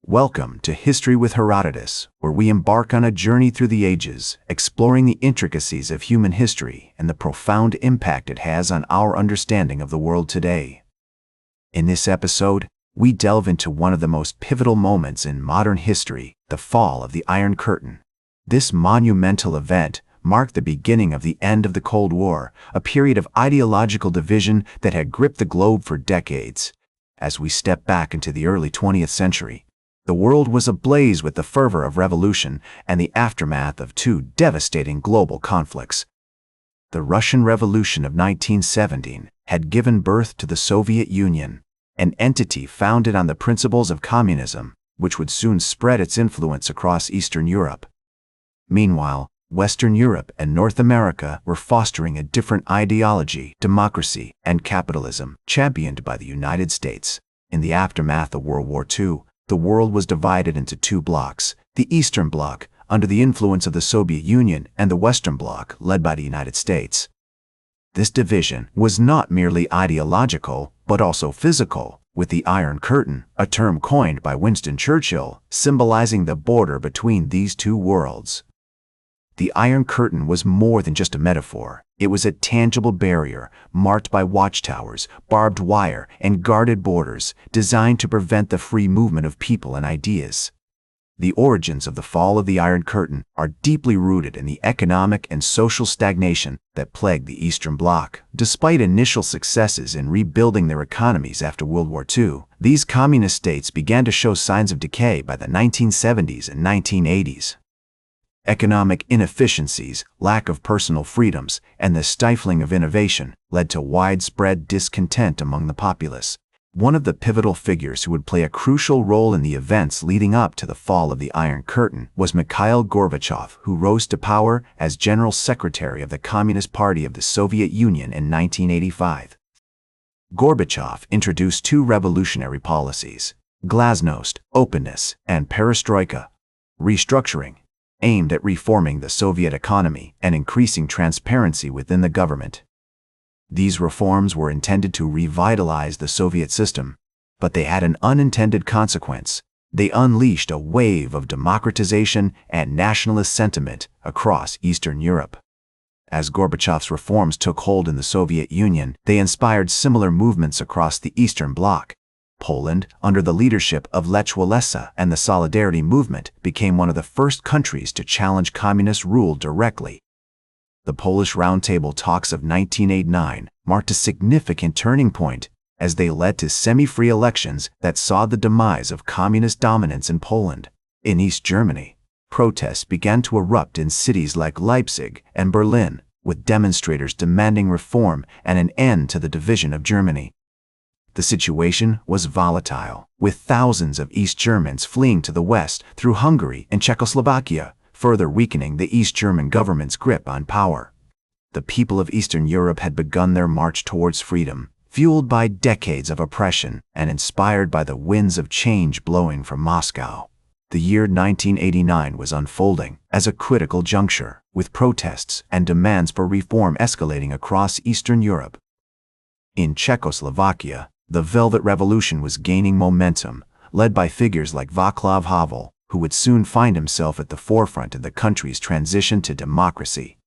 Welcome to History with Herodotus, where we embark on a journey through the ages, exploring the intricacies of human history and the profound impact it has on our understanding of the world today. In this episode, we delve into one of the most pivotal moments in modern history, the fall of the Iron Curtain. This monumental event marked the beginning of the end of the Cold War, a period of ideological division that had gripped the globe for decades. As we step back into the early 20th century, the world was ablaze with the fervor of revolution and the aftermath of two devastating global conflicts. The Russian Revolution of 1917 had given birth to the Soviet Union, an entity founded on the principles of communism, which would soon spread its influence across Eastern Europe. Meanwhile, Western Europe and North America were fostering a different ideology, democracy, and capitalism, championed by the United States. In the aftermath of World War II, the world was divided into two blocks: the Eastern Bloc, under the influence of the Soviet Union, and the Western Bloc, led by the United States. This division was not merely ideological, but also physical, with the Iron Curtain, a term coined by Winston Churchill, symbolizing the border between these two worlds. The Iron Curtain was more than just a metaphor. It was a tangible barrier, marked by watchtowers, barbed wire, and guarded borders, designed to prevent the free movement of people and ideas. The origins of the fall of the Iron Curtain are deeply rooted in the economic and social stagnation that plagued the Eastern Bloc. Despite initial successes in rebuilding their economies after World War II, these communist states began to show signs of decay by the 1970s and 1980s. Economic inefficiencies, lack of personal freedoms, and the stifling of innovation led to widespread discontent among the populace. One of the pivotal figures who would play a crucial role in the events leading up to the fall of the Iron Curtain was Mikhail Gorbachev, who rose to power as General Secretary of the Communist Party of the Soviet Union in 1985. Gorbachev introduced two revolutionary policies: glasnost, openness, and perestroika, restructuring, aimed at reforming the Soviet economy and increasing transparency within the government. These reforms were intended to revitalize the Soviet system, but they had an unintended consequence. They unleashed a wave of democratization and nationalist sentiment across Eastern Europe. As Gorbachev's reforms took hold in the Soviet Union, they inspired similar movements across the Eastern Bloc. Poland, under the leadership of Lech Walesa and the Solidarity movement, became one of the first countries to challenge communist rule directly. The Polish Roundtable talks of 1989 marked a significant turning point, as they led to semi-free elections that saw the demise of communist dominance in Poland. In East Germany, protests began to erupt in cities like Leipzig and Berlin, with demonstrators demanding reform and an end to the division of Germany. The situation was volatile, with thousands of East Germans fleeing to the west through Hungary and Czechoslovakia, further weakening the East German government's grip on power. The people of Eastern Europe had begun their march towards freedom, fueled by decades of oppression and inspired by the winds of change blowing from Moscow. The year 1989 was unfolding as a critical juncture, with protests and demands for reform escalating across Eastern Europe. In Czechoslovakia, the Velvet Revolution was gaining momentum, led by figures like Václav Havel, who would soon find himself at the forefront of the country's transition to democracy.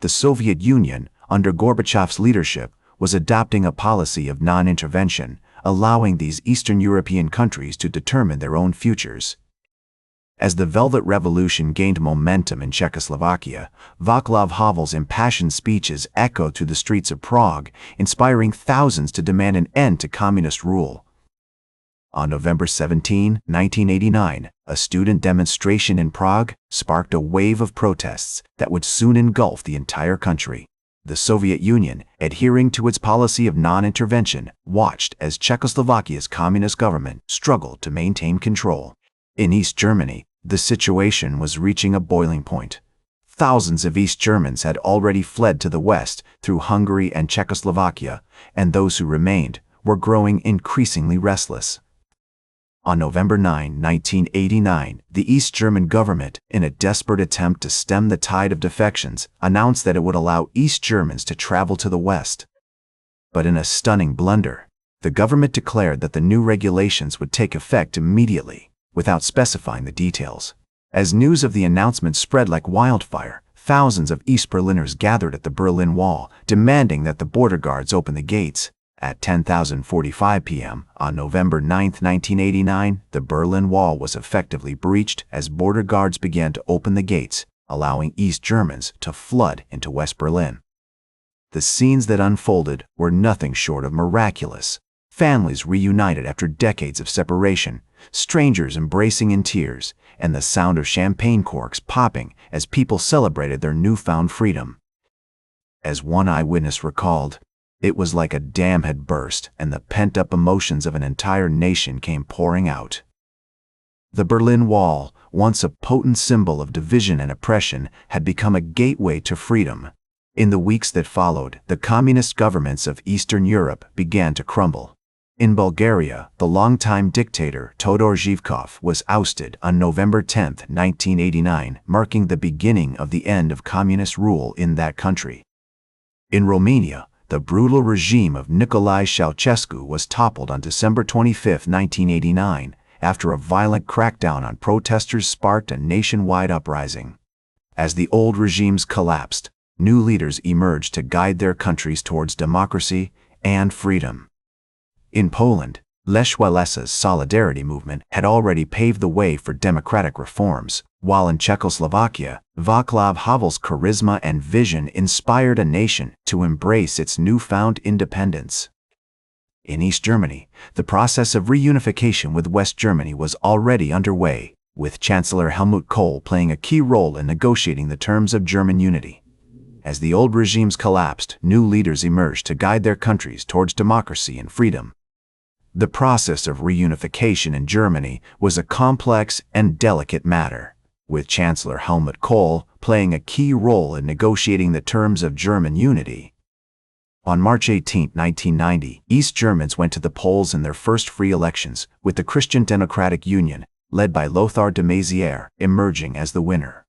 The Soviet Union, under Gorbachev's leadership, was adopting a policy of non-intervention, allowing these Eastern European countries to determine their own futures. As the Velvet Revolution gained momentum in Czechoslovakia, Václav Havel's impassioned speeches echoed through the streets of Prague, inspiring thousands to demand an end to communist rule. On November 17, 1989, a student demonstration in Prague sparked a wave of protests that would soon engulf the entire country. The Soviet Union, adhering to its policy of non-intervention, watched as Czechoslovakia's communist government struggled to maintain control. In East Germany, the situation was reaching a boiling point. Thousands of East Germans had already fled to the west through Hungary and Czechoslovakia, and those who remained were growing increasingly restless. On November 9, 1989, the East German government, in a desperate attempt to stem the tide of defections, announced that it would allow East Germans to travel to the west. But in a stunning blunder, the government declared that the new regulations would take effect immediately, without specifying the details. As news of the announcement spread like wildfire, thousands of East Berliners gathered at the Berlin Wall, demanding that the border guards open the gates. At 10:45 p.m. on November 9, 1989, the Berlin Wall was effectively breached as border guards began to open the gates, allowing East Germans to flood into West Berlin. The scenes that unfolded were nothing short of miraculous. Families reunited after decades of separation, strangers embracing in tears, and the sound of champagne corks popping as people celebrated their newfound freedom. As one eyewitness recalled, "It was like a dam had burst and the pent-up emotions of an entire nation came pouring out." The Berlin Wall, once a potent symbol of division and oppression, had become a gateway to freedom. In the weeks that followed, the communist governments of Eastern Europe began to crumble. In Bulgaria, the longtime dictator Todor Zhivkov was ousted on November 10, 1989, marking the beginning of the end of communist rule in that country. In Romania, the brutal regime of Nicolae Ceausescu was toppled on December 25, 1989, after a violent crackdown on protesters sparked a nationwide uprising. As the old regimes collapsed, new leaders emerged to guide their countries towards democracy and freedom. In Poland, Lech Wałęsa's Solidarity movement had already paved the way for democratic reforms, while in Czechoslovakia, Václav Havel's charisma and vision inspired a nation to embrace its newfound independence. In East Germany, the process of reunification with West Germany was already underway, with Chancellor Helmut Kohl playing a key role in negotiating the terms of German unity. As the old regimes collapsed, new leaders emerged to guide their countries towards democracy and freedom. The process of reunification in Germany was a complex and delicate matter, with Chancellor Helmut Kohl playing a key role in negotiating the terms of German unity. On March 18, 1990, East Germans went to the polls in their first free elections, with the Christian Democratic Union, led by Lothar de Maizière, emerging as the winner.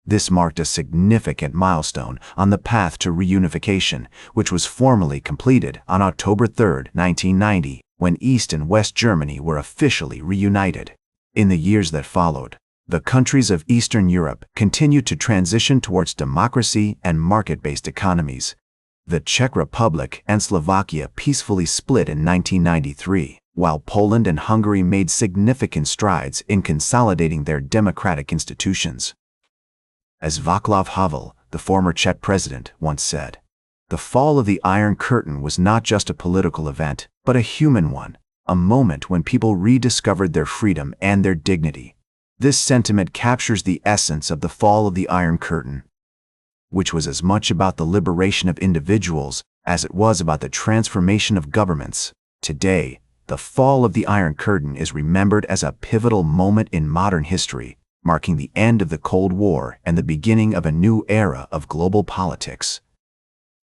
This marked a significant milestone on the path to reunification, which was formally completed on October 3, 1990, when East and West Germany were officially reunited. In the years that followed, the countries of Eastern Europe continued to transition towards democracy and market-based economies. The Czech Republic and Slovakia peacefully split in 1993, while Poland and Hungary made significant strides in consolidating their democratic institutions. As Václav Havel, the former Czech president, once said, "The fall of the Iron Curtain was not just a political event, but a human one, a moment when people rediscovered their freedom and their dignity." This sentiment captures the essence of the fall of the Iron Curtain, which was as much about the liberation of individuals as it was about the transformation of governments. Today, the fall of the Iron Curtain is remembered as a pivotal moment in modern history, marking the end of the Cold War and the beginning of a new era of global politics.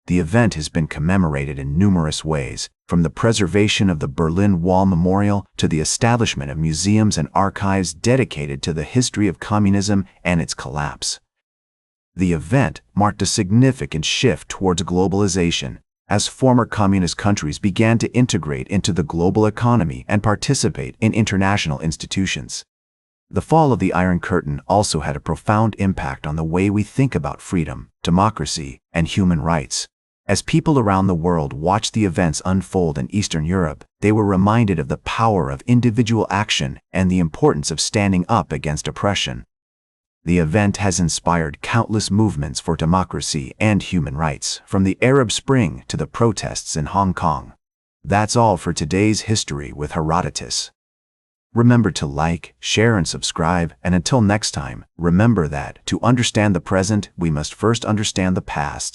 The event has been commemorated in numerous ways, from the preservation of the Berlin Wall Memorial to the establishment of museums and archives dedicated to the history of communism and its collapse. The event marked a significant shift towards globalization, as former communist countries began to integrate into the global economy and participate in international institutions. The fall of the Iron Curtain also had a profound impact on the way we think about freedom, democracy, and human rights. As people around the world watched the events unfold in Eastern Europe, they were reminded of the power of individual action and the importance of standing up against oppression. The event has inspired countless movements for democracy and human rights, from the Arab Spring to the protests in Hong Kong. That's all for today's History with Herodotus. Remember to like, share, and subscribe, and until next time, remember that to understand the present, we must first understand the past.